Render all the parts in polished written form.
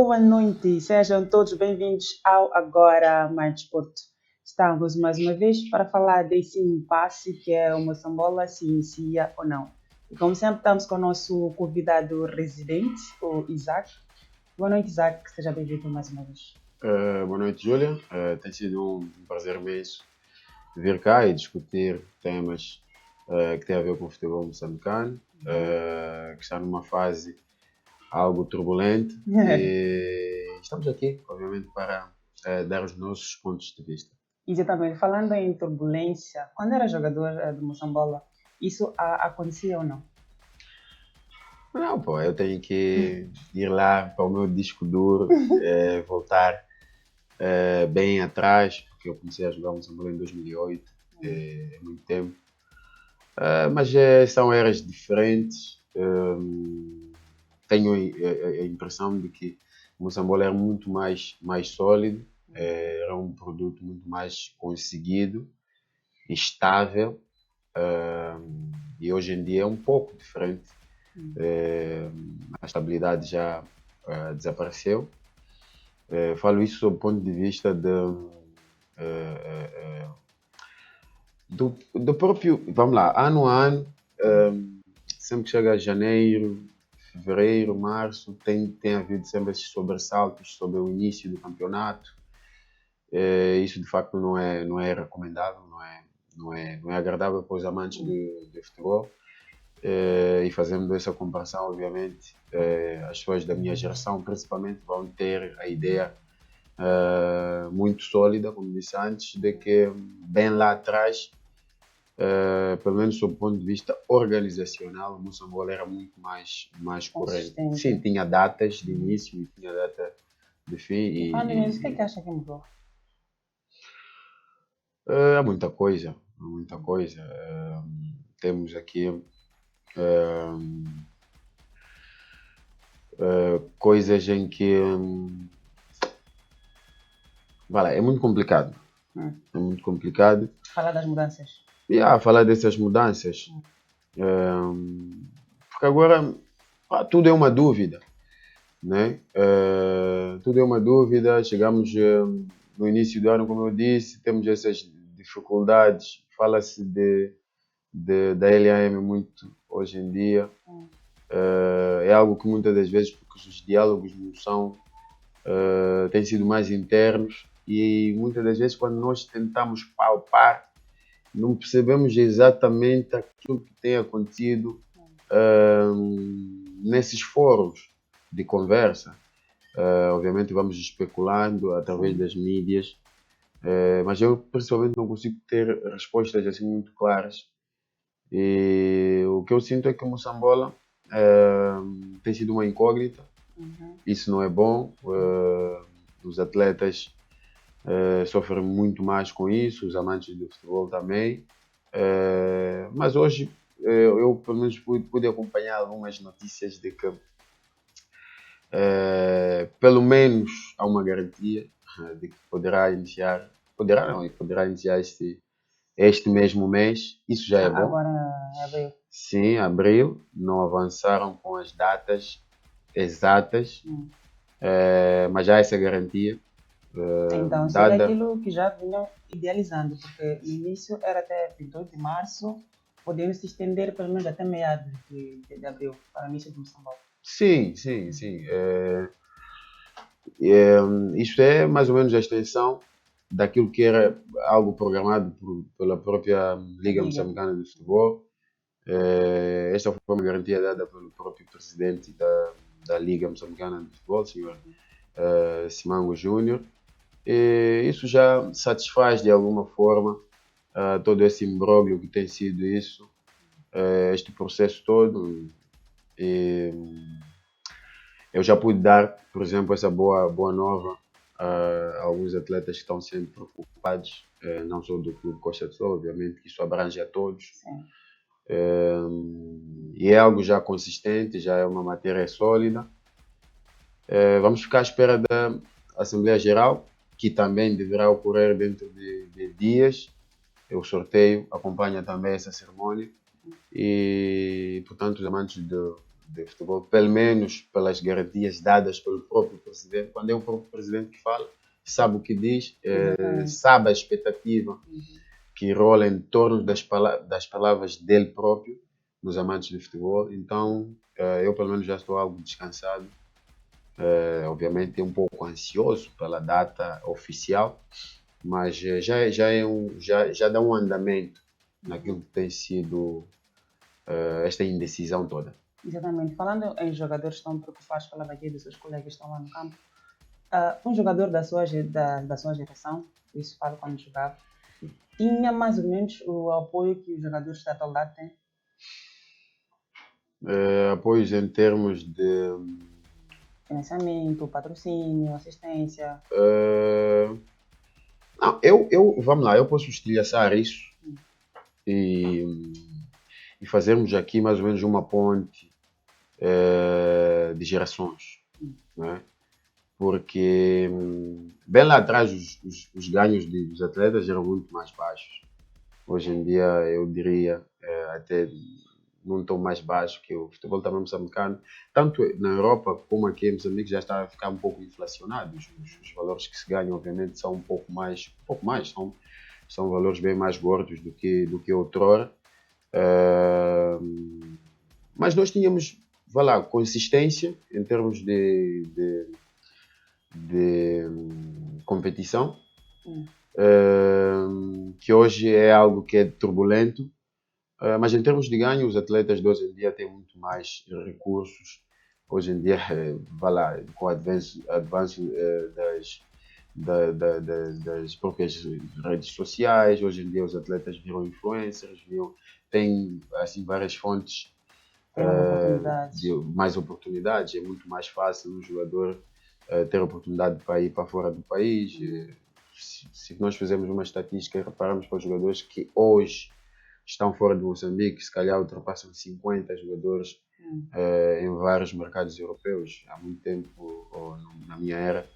Boa noite, sejam todos bem-vindos ao Agora Mais Desporto. Estamos mais uma vez para falar desse impasse que é o Moçambola, se inicia ou não. E como sempre estamos com o nosso convidado residente, o Isaac. Boa noite, Isaac, seja bem-vindo mais uma vez. Boa noite, Júlia. Tem sido um prazer imenso vir cá e discutir temas que têm a ver com o futebol moçambicano, que está numa fase algo turbulente e estamos aqui, obviamente, para dar os nossos pontos de vista. Exatamente, falando em turbulência, quando era jogador do Moçambola, isso acontecia ou não? Não, pô, eu tenho que ir lá para o meu disco duro, voltar bem atrás, porque eu comecei a jogar Moçambola em 2008, é muito tempo. Mas são eras diferentes. Tenho a impressão de que o Moçambola era muito mais sólido, era um produto muito mais conseguido, estável, e hoje em dia é um pouco diferente. A estabilidade já desapareceu. Falo isso sob o ponto de vista do próprio, vamos lá, ano a ano, sempre que chega janeiro, fevereiro, março, tem havido sempre esses sobressaltos sobre o início do campeonato. Isso de facto não é recomendável, não é agradável para os amantes de futebol. E fazendo essa comparação, obviamente, as pessoas da minha geração principalmente vão ter a ideia muito sólida, como disse antes, de que bem lá atrás, pelo menos sob o ponto de vista organizacional, o Moçambola era muito mais correto. Sim, tinha datas de início e tinha data de fim. Mas o que é que acha que mudou? Há muita coisa, temos aqui coisas em que é muito complicado. É muito complicado. Falar das mudanças. Falar dessas mudanças. Porque agora tudo é uma dúvida, né? Tudo é uma dúvida. Chegamos no início do ano, como eu disse, temos essas dificuldades. Fala-se da LAM muito hoje em dia. É algo que muitas das vezes, porque os diálogos não são, têm sido mais internos, e muitas das vezes quando nós tentamos palpar, não percebemos exatamente aquilo que tem acontecido nesses fóruns de conversa. Obviamente vamos especulando através das mídias, mas eu principalmente não consigo ter respostas assim muito claras. E o que eu sinto é que o Moçambola tem sido uma incógnita. Isso não é bom. Os atletas sofrem muito mais com isso, os amantes do futebol também. Mas hoje eu pelo menos pude acompanhar algumas notícias de que pelo menos há uma garantia de que poderá iniciar este mesmo mês. Isso já é bom. Agora é abril. Sim, abril. Não avançaram com as datas exatas, mas já há essa garantia. Então, seria aquilo que já vinham idealizando, porque no início era até 28 de março, podendo se estender pelo menos até meados de abril, para o início do São Paulo. Sim. Isto é mais ou menos a extensão daquilo que era algo programado pela própria Liga Moçambicana de Futebol. Esta foi uma garantia dada pelo próprio presidente da Liga Moçambicana de Futebol, o Sr. Simango Júnior. Isso já satisfaz de alguma forma todo esse imbróglio que tem sido isso, este processo todo. Eu já pude dar, por exemplo, essa boa nova a alguns atletas que estão sempre preocupados, não só do Clube Costa do Sol, obviamente, que isso abrange a todos. E é algo já consistente, já é uma matéria sólida. Vamos ficar à espera da Assembleia Geral, que também deverá ocorrer dentro de dias. O sorteio acompanha também essa cerimônia e, portanto, os amantes de futebol, pelo menos pelas garantias dadas pelo próprio presidente. Quando é o próprio presidente que fala, sabe o que diz, sabe a expectativa que rola em torno das palavras dele próprio, nos amantes de futebol. Então, eu pelo menos já estou algo descansado. Obviamente um pouco ansioso pela data oficial, mas já dá um andamento naquilo que tem sido esta indecisão toda. Exatamente. Falando em jogadores que estão preocupados pela vagueia dos seus colegas que estão lá no campo, um jogador da sua geração, isso falo quando jogava, tinha mais ou menos o apoio que os jogadores da atualidade têm? Apoios em termos de Financiamento, patrocínio, assistência. Não, vamos lá, eu posso estilhaçar isso e fazermos aqui mais ou menos uma ponte de gerações, né? Porque bem lá atrás os ganhos dos atletas eram muito mais baixos. Hoje em dia eu diria até não tão mais baixo, que o futebol também moçambicano, tanto na Europa como aqui em Moçambique, já está a ficar um pouco inflacionado. Os valores que se ganham, obviamente, são um pouco mais, são valores bem mais gordos do que outrora. Mas nós tínhamos, vá lá, consistência em termos de competição, que hoje é algo que é turbulento. Mas em termos de ganho, os atletas de hoje em dia têm muito mais recursos. Hoje em dia, vá lá, com o avanço das próprias redes sociais, hoje em dia os atletas viram influencers, têm assim, várias fontes de mais oportunidades. É muito mais fácil um jogador ter oportunidade para ir para fora do país. Se nós fizermos uma estatística e repararmos para os jogadores que hoje estão fora de Moçambique, se calhar ultrapassam 50 jogadores em vários mercados europeus. Há muito tempo, ou na minha era,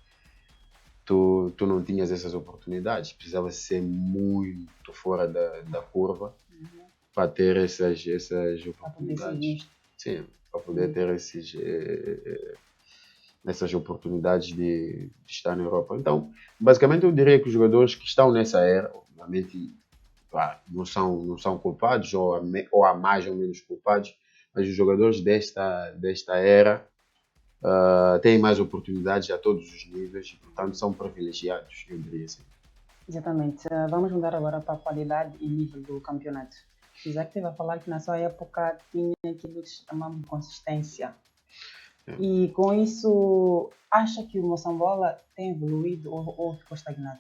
tu não tinhas essas oportunidades. Precisava ser muito fora da curva para ter essas oportunidades. Sim, para poder ter essas oportunidades de estar na Europa. Então, basicamente eu diria que os jogadores que estão nessa era, obviamente, não são culpados, ou há mais ou menos culpados, mas os jogadores desta era têm mais oportunidades a todos os níveis e, portanto, são privilegiados, eu diria assim. Exatamente. Vamos mudar agora para a qualidade e nível do campeonato. Isaac esteve a falar que na sua época tinha aquilo que chamamos de consistência. E com isso, acha que o Moçambola tem evoluído ou ficou estagnado?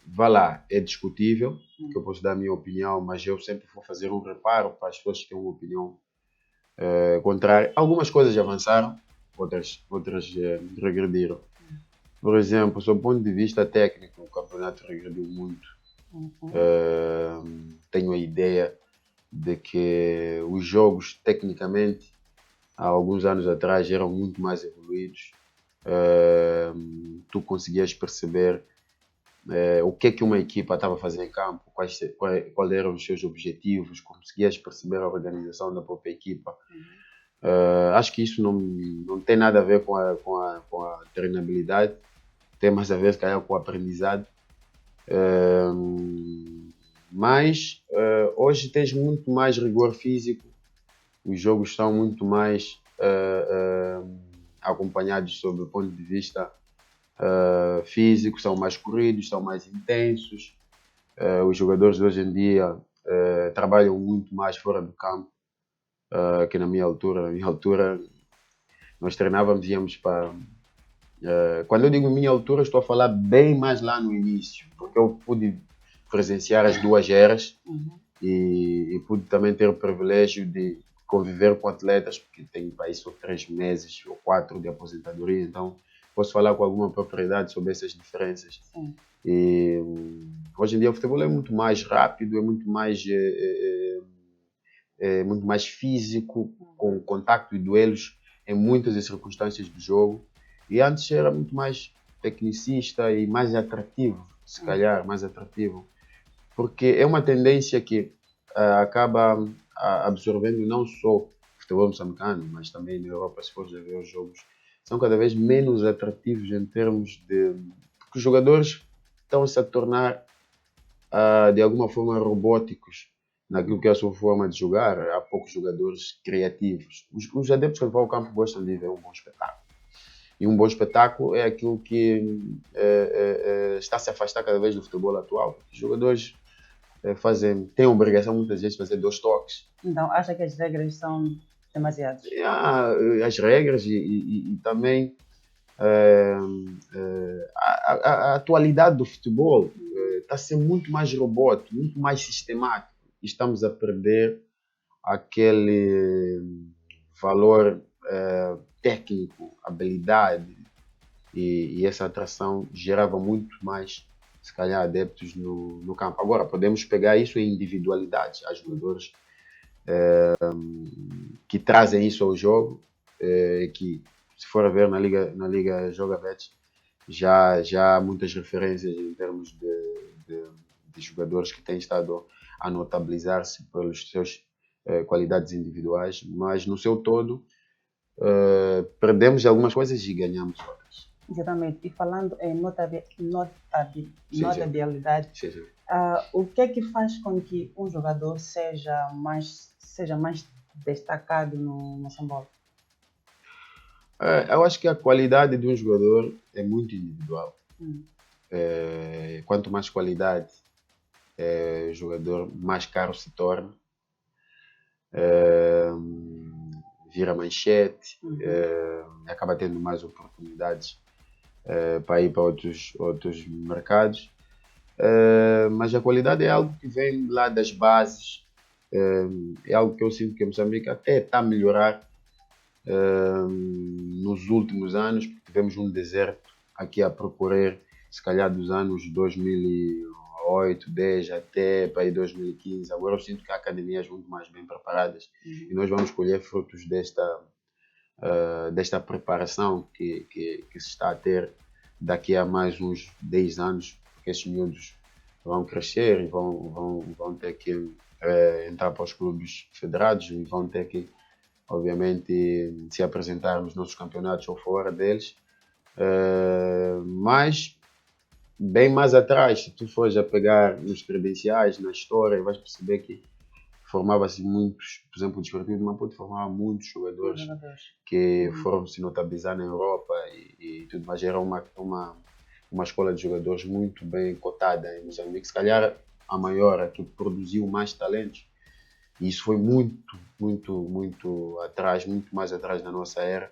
Vá lá, é discutível, que eu posso dar a minha opinião, mas eu sempre vou fazer um reparo para as pessoas que têm uma opinião contrária. Algumas coisas avançaram, outras regrediram. Por exemplo, sob o ponto de vista técnico, o campeonato regrediu muito. Tenho a ideia de que os jogos, tecnicamente, há alguns anos atrás, eram muito mais evoluídos. Tu conseguias perceber o que é que uma equipa estava a fazer em campo, quais eram os seus objetivos, conseguias perceber a organização da própria equipa. Acho que isso não tem nada a ver com a treinabilidade, tem mais a ver com o aprendizado. Mas hoje tens muito mais rigor físico, os jogos estão muito mais acompanhados sob o ponto de vista físico, são mais corridos, são mais intensos. Os jogadores de hoje em dia trabalham muito mais fora do campo que na minha altura. Na minha altura, nós treinávamos, íamos para... quando eu digo minha altura, estou a falar bem mais lá no início, porque eu pude presenciar as duas eras e pude também ter o privilégio de conviver com atletas, porque tenho para isso 3 meses ou 4 de aposentadoria, então posso falar com alguma propriedade sobre essas diferenças. E hoje em dia o futebol é muito mais rápido, é muito mais físico, com contacto e duelos em muitas das circunstâncias do jogo. E antes era muito mais tecnicista e mais atrativo, se calhar, mais atrativo. Porque é uma tendência que acaba absorvendo não só o futebol moçambicano, mas também na Europa, se fores a ver os jogos, são cada vez menos atrativos em termos de... Porque os jogadores estão-se a tornar, de alguma forma, robóticos naquilo que é a sua forma de jogar. Há poucos jogadores criativos. Os adeptos que vão ao campo gostam de ver um bom espetáculo. E um bom espetáculo é aquilo que está a se afastar cada vez do futebol atual. Os jogadores têm a obrigação muitas vezes de fazer 2 toques. Então, acha que as regras são demasiadas? As regras e também a atualidade do futebol está a ser muito mais robótico, muito mais sistemático. E estamos a perder aquele valor técnico, habilidade, e essa atração gerava muito mais, se calhar, adeptos no campo. Agora, podemos pegar isso em individualidades. Há jogadores que trazem isso ao jogo, que, se for a ver na Liga Jogabet, já há muitas referências em termos de jogadores que têm estado a notabilizar-se pelas suas qualidades individuais, mas no seu todo perdemos algumas coisas e ganhamos outras. Exatamente. E falando em Sim. notabilidade, Sim. O que é que faz com que um jogador seja mais destacado no Moçambola? Eu acho que a qualidade de um jogador é muito individual. Quanto mais qualidade, o jogador mais caro se torna. Vira manchete, acaba tendo mais oportunidades para ir para outros mercados. Mas a qualidade é algo que vem lá das bases. É algo que eu sinto que em Moçambique até está a melhorar nos últimos anos, porque tivemos um deserto aqui a percorrer, se calhar dos anos 2008, 10 até para aí 2015. Agora eu sinto que há academias muito mais bem preparadas e nós vamos colher frutos desta preparação que se está a ter daqui a mais uns 10 anos, porque esses miúdos vão crescer e vão ter que entrar para os clubes federados e vão ter que, obviamente, se apresentar nos nossos campeonatos ou fora deles. Mas bem mais atrás, se tu fores a pegar nos credenciais, na história, vais perceber que formava-se muitos, por exemplo, o Desportivo de Maputo formava muitos jogadores que foram se notabilizar na Europa e tudo, mas era uma escola de jogadores muito bem cotada em Moçambique, se calhar a maior, a que produziu mais talentos. E isso foi muito atrás, muito mais atrás da nossa era.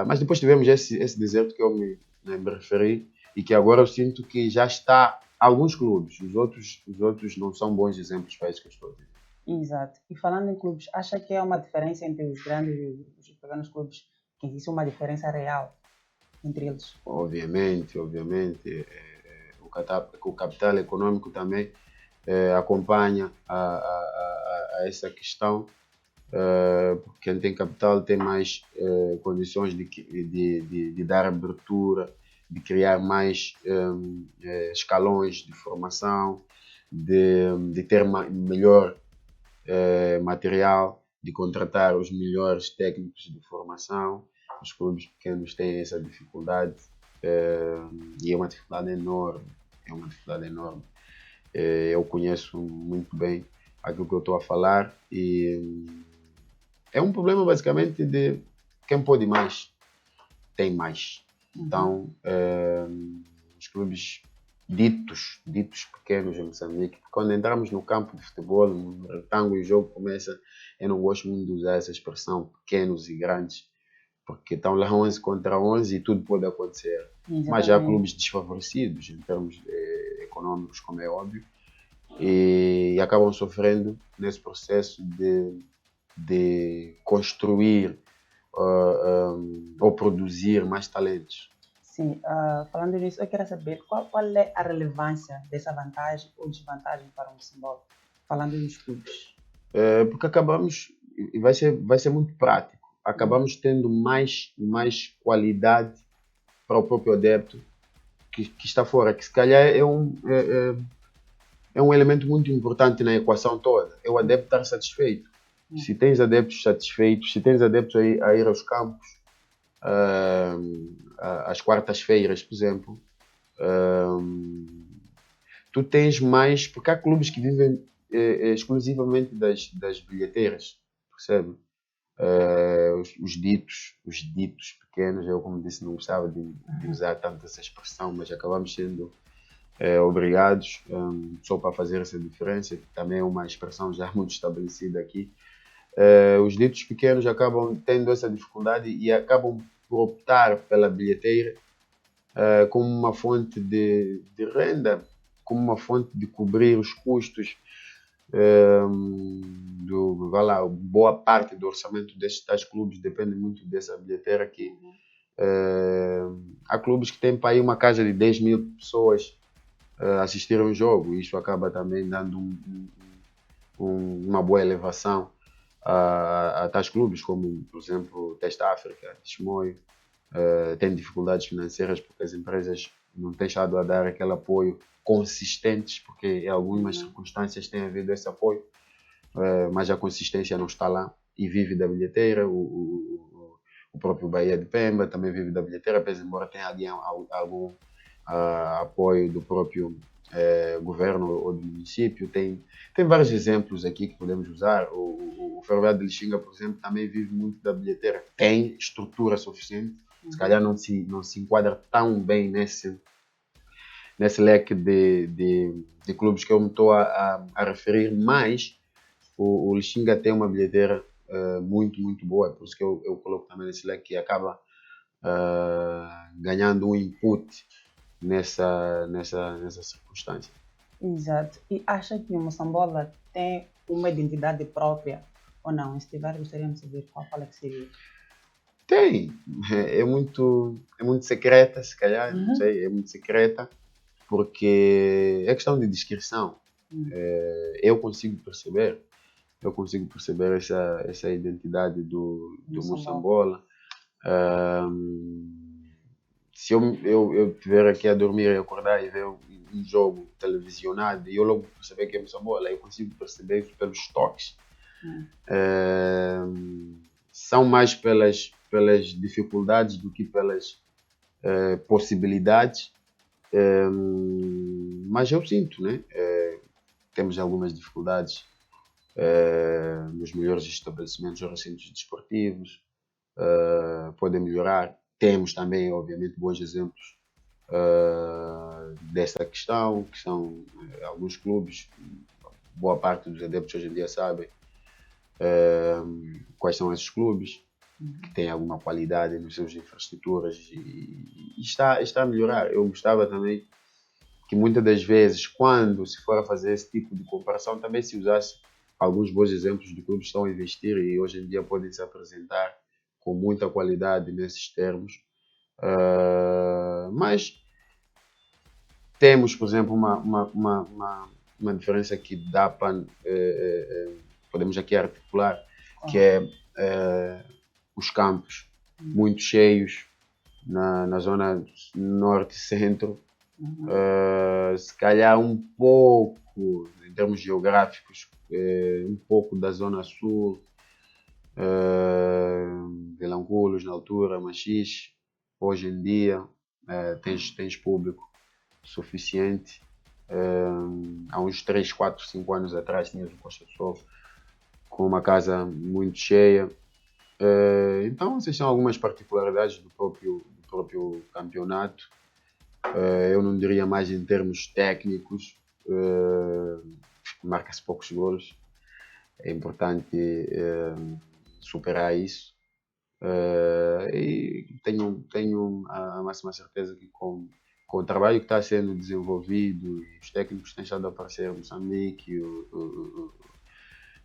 Mas depois tivemos esse deserto que eu me referi e que agora eu sinto que já está alguns clubes, os outros não são bons exemplos para isso que eu estou a dizer. Exato. E falando em clubes, acha que é uma diferença entre os grandes e os pequenos clubes? Que existe uma diferença real entre eles? Obviamente. O capital econômico também acompanha a essa questão. Quem tem capital tem mais condições de dar abertura, de criar mais escalões de formação, de ter melhor material, de contratar os melhores técnicos de formação. Os clubes pequenos têm essa dificuldade e é uma dificuldade enorme. Eu conheço muito bem aquilo que eu estou a falar e é um problema basicamente de quem pode mais, tem mais. Então, os clubes ditos pequenos em Moçambique, quando entramos no campo de futebol, no retângulo e o jogo começa, eu não gosto muito de usar essa expressão pequenos e grandes, porque estão lá 11 contra 11 e tudo pode acontecer. Exatamente. Mas há clubes desfavorecidos em termos econômicos, como é óbvio, e acabam sofrendo nesse processo de construir ou produzir mais talentos. Sim, falando nisso, eu quero saber qual é a relevância dessa vantagem ou desvantagem para o Moçambola, falando nos clubes. Porque acabamos, e vai ser muito prático, acabamos tendo mais qualidade para o próprio adepto que está fora, que se calhar é um elemento muito importante na equação toda. É o adepto estar satisfeito. Se tens adeptos satisfeitos, se tens adeptos a ir aos campos, às quartas-feiras, por exemplo, tu tens mais, porque há clubes que vivem exclusivamente das bilheteiras, percebe? Os ditos pequenos, eu como disse não gostava de usar tanto essa expressão, mas acabamos sendo obrigados só para fazer essa diferença, que também é uma expressão já muito estabelecida aqui. Os ditos pequenos acabam tendo essa dificuldade e acabam por optar pela bilheteira como uma fonte de renda, como uma fonte de cobrir os custos vai lá, boa parte do orçamento destes tais clubes depende muito dessa bilheteira aqui. Há clubes que têm para aí uma casa de 10 mil pessoas assistir a um jogo, e isso acaba também dando uma boa elevação a tais clubes, como por exemplo Teste África, Chimoio, tem dificuldades financeiras porque as empresas não têm estado a dar aquele apoio consistentes, porque em algumas circunstâncias tem havido esse apoio, mas a consistência não está lá e vive da bilheteira. O próprio Bahia de Pemba também vive da bilheteira, apesar embora tenha algum apoio do próprio governo ou do município. Tem vários exemplos aqui que podemos usar. O Ferroviário de Lixinga, por exemplo, também vive muito da bilheteira. Tem estrutura suficiente, se calhar não se enquadra tão bem nesse leque de clubes que eu me estou a referir, mas o Lixinga tem uma bilheteira muito, muito boa, por isso que eu coloco também nesse leque que acaba ganhando um input nessa circunstância. Exato. E acha que o Moçambola tem uma identidade própria ou não? Se tiver, gostaríamos de saber qual é que seria. Tem, é muito secreta, se calhar, não sei, é muito secreta, porque é questão de descrição. Eu consigo perceber essa identidade do Moçambola. Se eu estiver aqui a dormir e acordar e ver um jogo televisionado e eu logo perceber que é Moçambola, eu consigo perceber isso pelos toques. São mais pelas dificuldades do que pelas possibilidades, mas eu sinto, né? Temos algumas dificuldades nos melhores estabelecimentos ou recintos desportivos, podem melhorar. Temos também, obviamente, bons exemplos dessa questão, que são alguns clubes, boa parte dos adeptos hoje em dia sabem quais são esses clubes, que têm alguma qualidade nas suas infraestruturas e está a melhorar. Eu gostava também que muitas das vezes, quando se for a fazer esse tipo de comparação, também se usasse alguns bons exemplos de clubes que estão a investir e hoje em dia podem se apresentar com muita qualidade nesses termos. Mas temos, por exemplo, uma diferença que dá para podemos aqui articular, que é os campos muito cheios na zona norte e centro, se calhar um pouco em termos geográficos, um pouco da zona sul, Vilanculos na altura, Machixe. Hoje em dia tens público suficiente. Há uns 3, 4, 5 anos atrás tinhas o Costa do Sol com uma casa muito cheia. Então essas são algumas particularidades do próprio campeonato. Eu não diria mais em termos técnicos, marca-se poucos golos, é importante superar isso. E tenho a máxima certeza que com o trabalho que está sendo desenvolvido, os técnicos que têm estado a aparecer em Moçambique,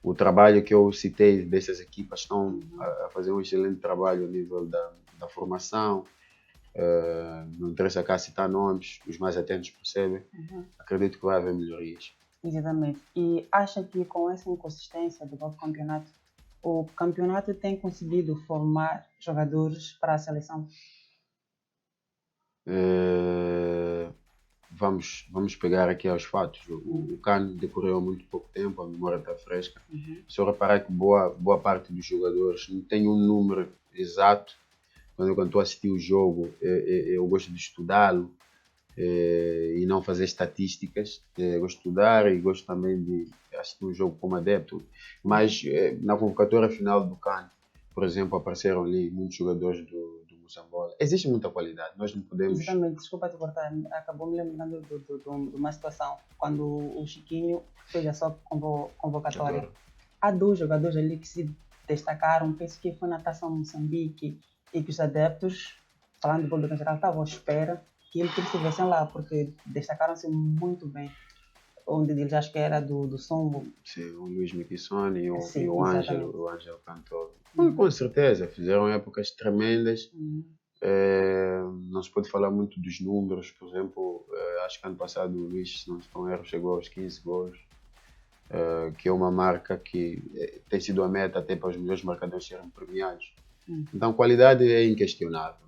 o trabalho que eu citei dessas equipas estão a fazer um excelente trabalho a nível da formação. Não interessa cá citar nomes, os mais atentos percebem. Acredito que vai haver melhorias. Exatamente. E acha que com essa inconsistência do novo campeonato, o campeonato tem conseguido formar jogadores para a seleção? vamos pegar aqui aos fatos. O CAN decorreu há muito pouco tempo, a memória está fresca. Se eu reparar que boa parte dos jogadores não tem um número exato, quando estou a assistir o jogo, eu gosto de estudá-lo e não fazer estatísticas. Gosto de estudar e gosto também de assistir um jogo como adepto. Mas na convocatória final do CAN, por exemplo, apareceram ali muitos jogadores do Moçambola. Existe muita qualidade, nós não podemos... Exatamente, desculpa te cortar, acabou me lembrando de uma situação, quando o Chiquinho fez a sua convocatória. Há dois jogadores ali que se destacaram, penso que foi na Taça Moçambique, e que os adeptos, falando do público em geral, estavam à espera que eles estivessem lá, porque destacaram-se muito bem. Onde eles acho que era do Sombo. Sim, o Luís Miquissone e Sim, o Ângelo Cantor. Com certeza, fizeram épocas tremendas. Não se pode falar muito dos números, por exemplo, acho que ano passado o Luís, se não estou em erro, chegou aos 15 gols, que é uma marca que tem sido a meta até para os melhores marcadores serem premiados. Então, qualidade é inquestionável.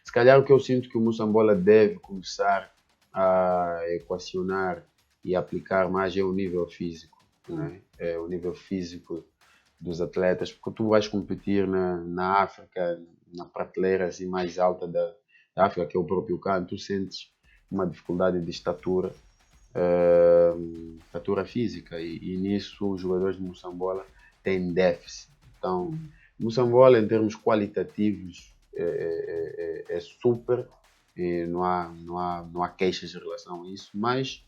Se calhar o que eu sinto que o Moçambola deve começar a equacionar e aplicar mais é o nível físico. Né? É o nível físico dos atletas, porque tu vais competir na África, na prateleira assim, mais alta da África, que é o próprio CAN, tu sentes uma dificuldade de estatura física e nisso os jogadores de Moçambola têm déficit. Então, Moçambola em termos qualitativos é super, e não há queixas em relação a isso, mas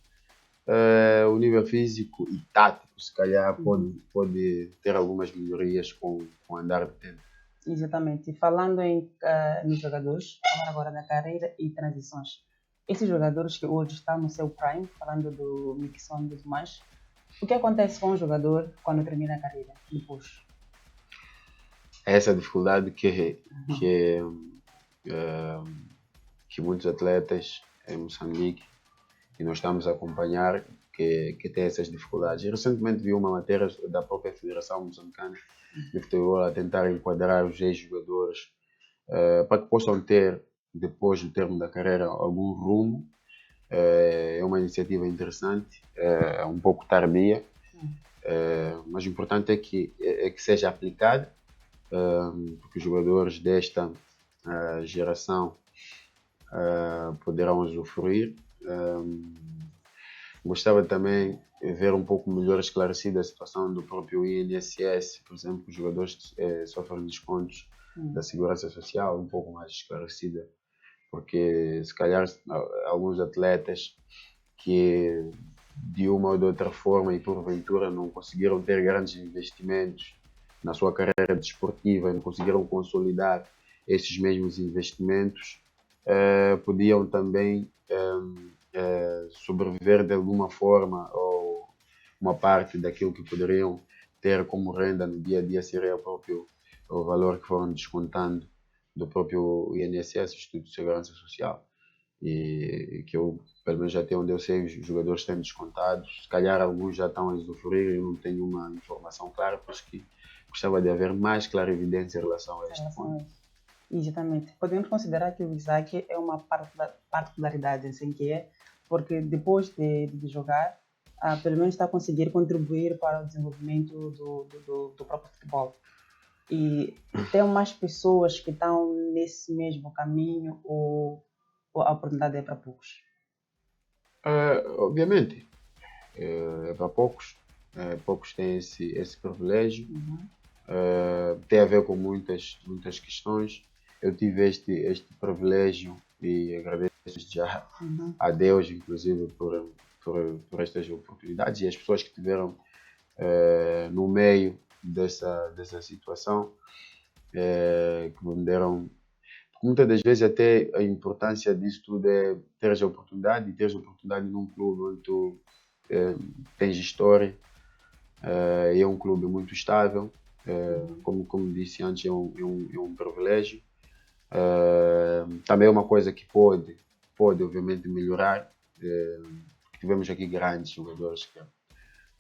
o nível físico e tático se calhar pode ter algumas melhorias com o andar do tempo. Exatamente. Falando nos jogadores, falando agora da carreira e transições. Esses jogadores que hoje estão no seu prime, falando do Miquissone e dos demais, o que acontece com o jogador quando termina a carreira, depois? Essa dificuldade que muitos atletas em Moçambique, e nós estamos a acompanhar, que tem essas dificuldades. Recentemente vi uma matéria da própria Federação Moçambicana de Futebol a tentar enquadrar os ex-jogadores para que possam ter, depois do termo da carreira, algum rumo. É uma iniciativa interessante, um pouco tardia, mas o importante é que seja aplicada, porque os jogadores desta geração poderão usufruir. Gostava também de ver um pouco melhor esclarecida a situação do próprio INSS, por exemplo, os jogadores sofrem descontos da Segurança Social, um pouco mais esclarecida, porque se calhar alguns atletas que de uma ou de outra forma e porventura não conseguiram ter grandes investimentos na sua carreira desportiva, não conseguiram consolidar esses mesmos investimentos, podiam também sobreviver de alguma forma, ou uma parte daquilo que poderiam ter como renda no dia a dia seria o valor que foram descontando do próprio INSS, Instituto de Segurança Social. E que eu, pelo menos até onde eu sei, os jogadores têm descontados. Se calhar alguns já estão a usufruir, eu não tenho uma informação clara, por isso que gostava de haver mais clarividência em relação a este ponto. Exatamente. Podemos considerar que o Isaac é uma particularidade, assim que é, porque depois de jogar, pelo menos está a conseguir contribuir para o desenvolvimento do próprio futebol. E tem mais pessoas que estão nesse mesmo caminho ou a oportunidade é para poucos? Obviamente, é para poucos. Poucos têm esse privilégio. Tem a ver com muitas questões. Eu tive este privilégio e agradeço já a Deus, inclusive, por estas oportunidades e as pessoas que tiveram no meio dessa situação, que me deram. Muitas das vezes até a importância disso tudo é teres a oportunidade, e teres a oportunidade num clube onde tu tens história, é um clube muito estável, como disse antes, é um privilégio. Também é uma coisa que pode obviamente melhorar, porque tivemos aqui grandes jogadores que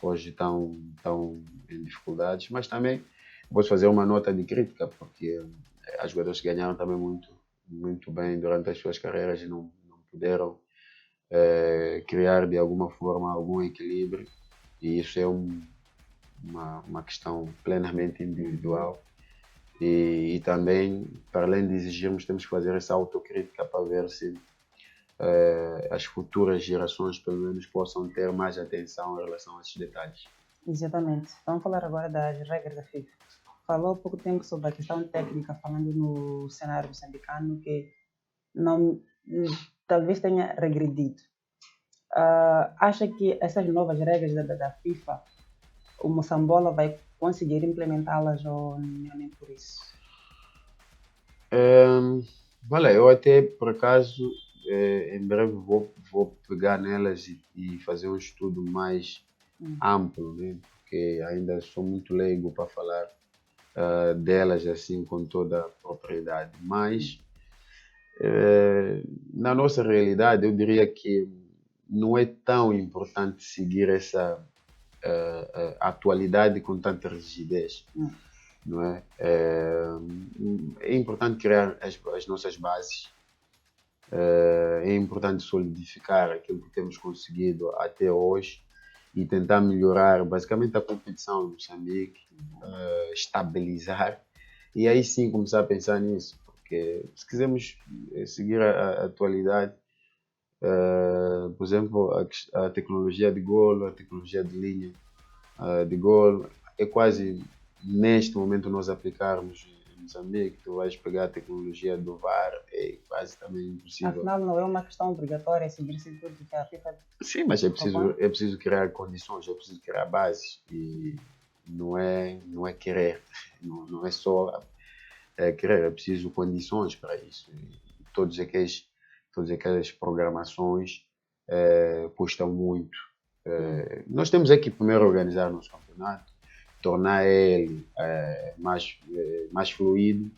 hoje estão em dificuldades, mas também posso fazer uma nota de crítica, porque há jogadores que ganharam também muito bem durante as suas carreiras e não puderam criar de alguma forma algum equilíbrio, e isso é uma questão plenamente individual. E também, para além de exigirmos, temos que fazer essa autocrítica para ver se as futuras gerações, pelo menos, possam ter mais atenção em relação a esses detalhes. Exatamente. Vamos falar agora das regras da FIFA. Falou há pouco tempo sobre a questão técnica, falando no cenário moçambicano, que não, talvez tenha regredido. Acha que essas novas regras da FIFA, o Moçambola vai conseguir implementá-las ou nem por isso? Olha, eu até por acaso em breve vou pegar nelas e fazer um estudo mais amplo, né? Porque ainda sou muito leigo para falar delas assim com toda a propriedade. Mas na nossa realidade, eu diria que não é tão importante seguir essa atualidade com tanta rigidez. Não é? É importante criar as nossas bases, é importante solidificar aquilo que temos conseguido até hoje e tentar melhorar basicamente a competição no Moçambique, estabilizar e aí sim começar a pensar nisso, porque se quisermos seguir a atualidade, por exemplo, a tecnologia de golo, a tecnologia de linha de golo, é quase neste momento nós aplicarmos em Moçambique, tu vais pegar a tecnologia do VAR, é quase também impossível. Afinal, não é uma questão obrigatória seguir-se tudo que a FIFA... Sim, mas é preciso criar condições, é preciso criar bases e não é querer, não é só querer, é preciso condições para isso. E todas aquelas programações custam muito. Nós temos é que primeiro organizar nosso campeonato, tornar ele mais fluido,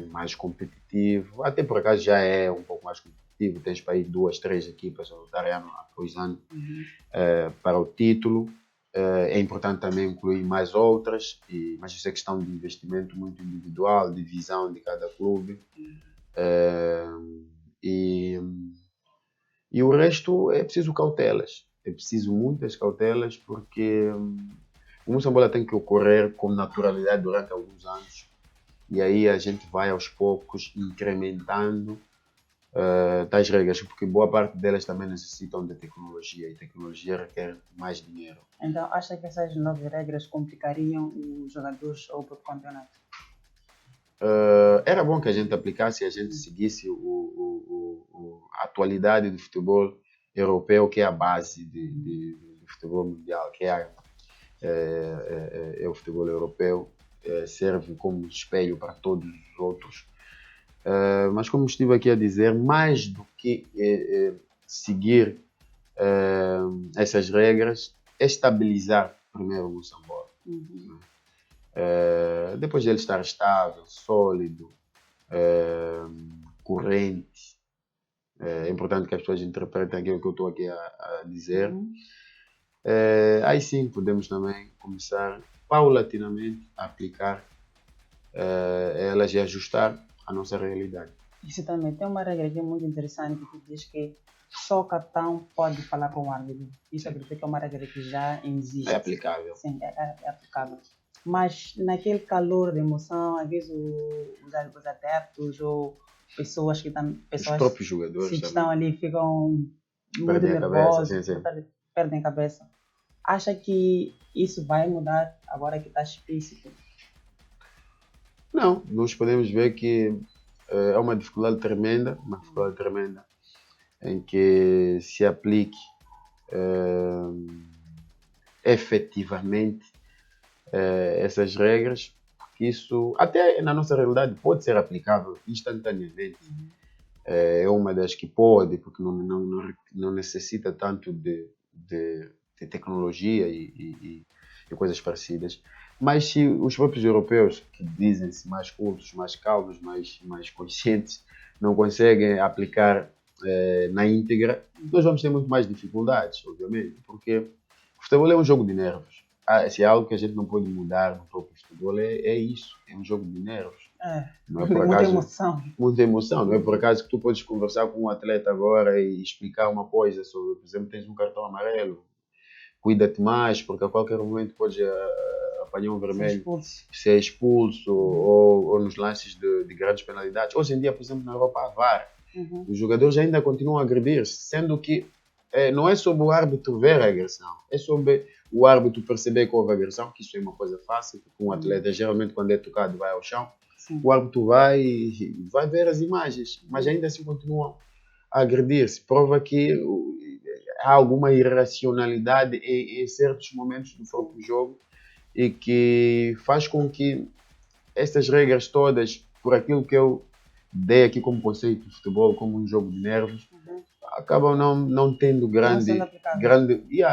mais competitivo. Até por acaso já é um pouco mais competitivo. Tens para ir 2, 3 equipas a lutarem ano após ano para o título. É importante também incluir mais outras, mas isso é questão de investimento muito individual, de visão de cada clube. E o resto é preciso cautelas. É preciso muitas cautelas porque o Moçambola tem que ocorrer com naturalidade durante alguns anos. E aí a gente vai aos poucos incrementando tais regras, porque boa parte delas também necessitam de tecnologia e tecnologia requer mais dinheiro. Então, acha que essas novas regras complicariam os jogadores ou o próprio campeonato? Era bom que a gente aplicasse e a gente seguisse a atualidade do futebol europeu, que é a base do futebol mundial, que é o futebol europeu, serve como espelho para todos os outros. Mas como estive aqui a dizer, mais do que seguir essas regras, é estabilizar primeiro o Moçambola. Depois de ele estar estável, sólido, corrente, é importante que as pessoas interpretem aquilo que eu estou aqui a dizer. Aí sim podemos também começar paulatinamente a aplicar elas e ajustar a nossa realidade. Isso também tem uma regra aqui muito interessante que diz que só o capitão pode falar com o árbitro. Isso acredito que é uma regra que já existe. É aplicável. Sim, é aplicável. Mas naquele calor de emoção, às vezes os adeptos ou pessoas que estão... Os próprios jogadores que estão ali ficam muito perdem a nervosos, cabeça, sim. perdem a cabeça. Acha que isso vai mudar agora que está explícito? Não, nós podemos ver que é uma dificuldade tremenda, em que se aplique efetivamente essas regras, porque isso até na nossa realidade pode ser aplicável instantaneamente. É uma das que pode, porque não necessita tanto de tecnologia e coisas parecidas. Mas se os próprios europeus, que dizem-se mais cultos, mais calmos, mais conscientes, não conseguem aplicar na íntegra, nós vamos ter muito mais dificuldades, obviamente, porque o futebol é um jogo de nervos. Se é algo que a gente não pode mudar no próprio futebol, é isso, é um jogo de nervos. Não é por muita acaso emoção. muita emoção, não é por acaso que tu podes conversar com um atleta agora e explicar uma coisa sobre, por exemplo, tens um cartão amarelo, cuida-te mais, porque a qualquer momento podes apanhar um Ser vermelho, expulso. ser expulso ou nos lances de grandes penalidades. Hoje em dia, por exemplo, na Europa há VAR. Os jogadores ainda continuam a agredir, sendo que não é sobre o árbitro ver a agressão, é sobre o árbitro perceber que houve agressão, que isso é uma coisa fácil, porque um atleta geralmente quando é tocado vai ao chão, Sim. o árbitro vai ver as imagens, mas ainda assim continuam a agredir-se. Prova que há alguma irracionalidade em certos momentos do próprio jogo e que faz com que estas regras todas, por aquilo que eu dei aqui como conceito de futebol, como um jogo de nervos, acabam não tendo Não sendo aplicáveis.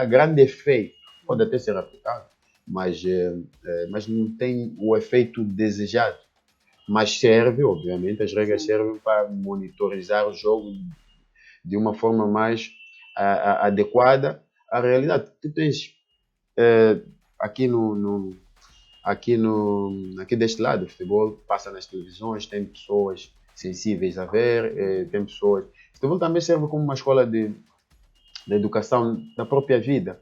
grande efeito. Pode até ser aplicado, mas não tem o efeito desejado. Mas serve, obviamente, as regras servem para monitorizar o jogo de uma forma mais adequada à realidade. Tu tens aqui aqui deste lado, o futebol passa nas televisões, tem pessoas sensíveis a ver, tem pessoas. O futebol também serve como uma escola de educação da própria vida.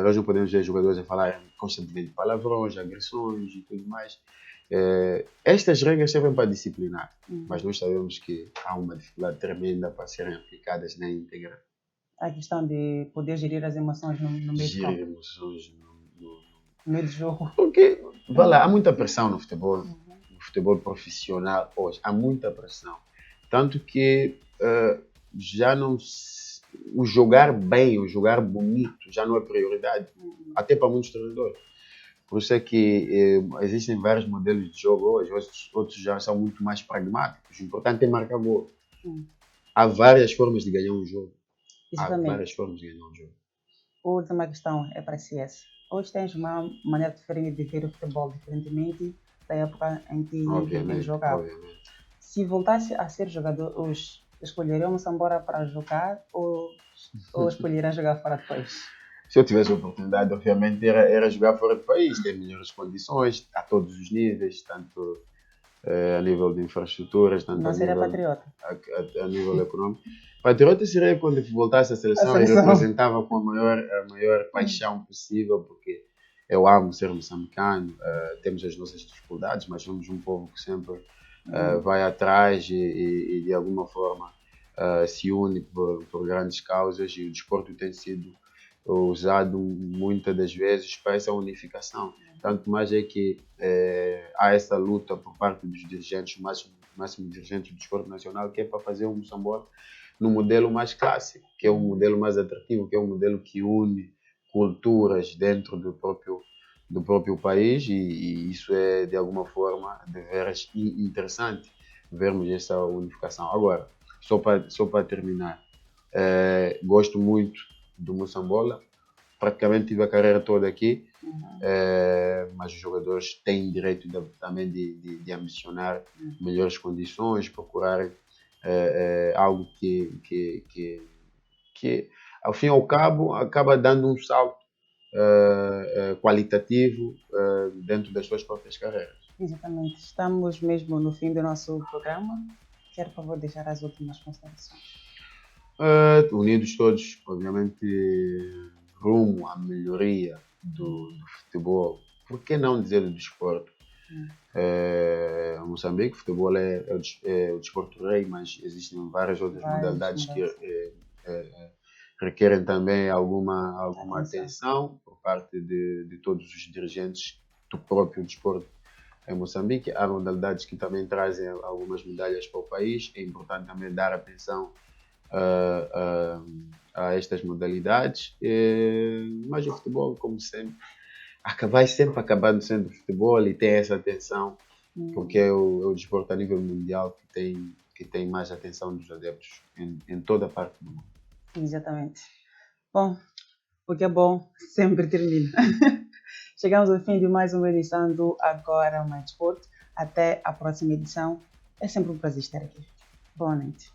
Nós não podemos ver jogadores a falar constantemente de palavrões, agressões e tudo mais. Estas regras servem para disciplinar, mas nós sabemos que há uma dificuldade tremenda para serem aplicadas na íntegra. A questão de poder gerir as emoções no meio de Gerir campo, emoções no meio do jogo. Porque, vá lá, há muita pressão no futebol profissional hoje, há muita pressão. Tanto que já não. O jogar bem, o jogar bonito, já não é prioridade, até para muitos treinadores. Por isso é que existem vários modelos de jogo hoje, outros já são muito mais pragmáticos. O importante é marcar gol. Há várias formas de ganhar um jogo. Exatamente. Há várias formas de ganhar um jogo. A última questão é para si essa. Hoje tens uma maneira diferente de ver o futebol, diferentemente da época em que jogava. Obviamente. Se voltasse a ser jogador hoje, escolheria o Moçambola para jogar ou escolheria jogar fora do país? Se eu tivesse a oportunidade, obviamente, era jogar fora do país, ter melhores condições, a todos os níveis, tanto a nível de infraestruturas, tanto Não seria patriota? a nível econômico. Patriota seria quando voltasse à seleção e representava com a maior paixão possível, porque eu amo ser moçambicano, temos as nossas dificuldades, mas somos um povo que sempre vai atrás e de alguma forma se une por grandes causas, e o desporto tem sido usado muitas das vezes para essa unificação. Tanto mais é que há essa luta por parte dos dirigentes, máximo dirigentes do desporto nacional, que é para fazer um Moçambola no modelo mais clássico, que é um modelo mais atrativo, que é um modelo que une culturas dentro do próprio país, e isso é de alguma forma de veras interessante vermos essa unificação. Agora, só para terminar, gosto muito do Moçambola, praticamente tive a carreira toda aqui, mas os jogadores têm direito também de ambicionar melhores condições, procurar algo que ao fim e ao cabo acaba dando um salto qualitativo dentro das suas próprias carreiras. Exatamente. Estamos mesmo no fim do nosso programa. Quero, por favor, deixar as últimas considerações. Unidos todos, obviamente, rumo à melhoria do futebol. Por que não dizer do desporto? Moçambique, o futebol é o desporto rei, mas existem várias outras modalidades que requerem também alguma atenção por parte de todos os dirigentes do próprio desporto em Moçambique. Há modalidades que também trazem algumas medalhas para o país. É importante também dar atenção a estas modalidades, mas o futebol, como sempre, vai sempre acabando sendo futebol e tem essa atenção, porque é o desporto a nível mundial que tem mais atenção dos adeptos em toda a parte do mundo. Exatamente. Bom, o que é bom sempre termina. Chegamos ao fim de mais uma edição do Agora Mais Desporto. Até a próxima edição. É sempre um prazer estar aqui. Boa noite.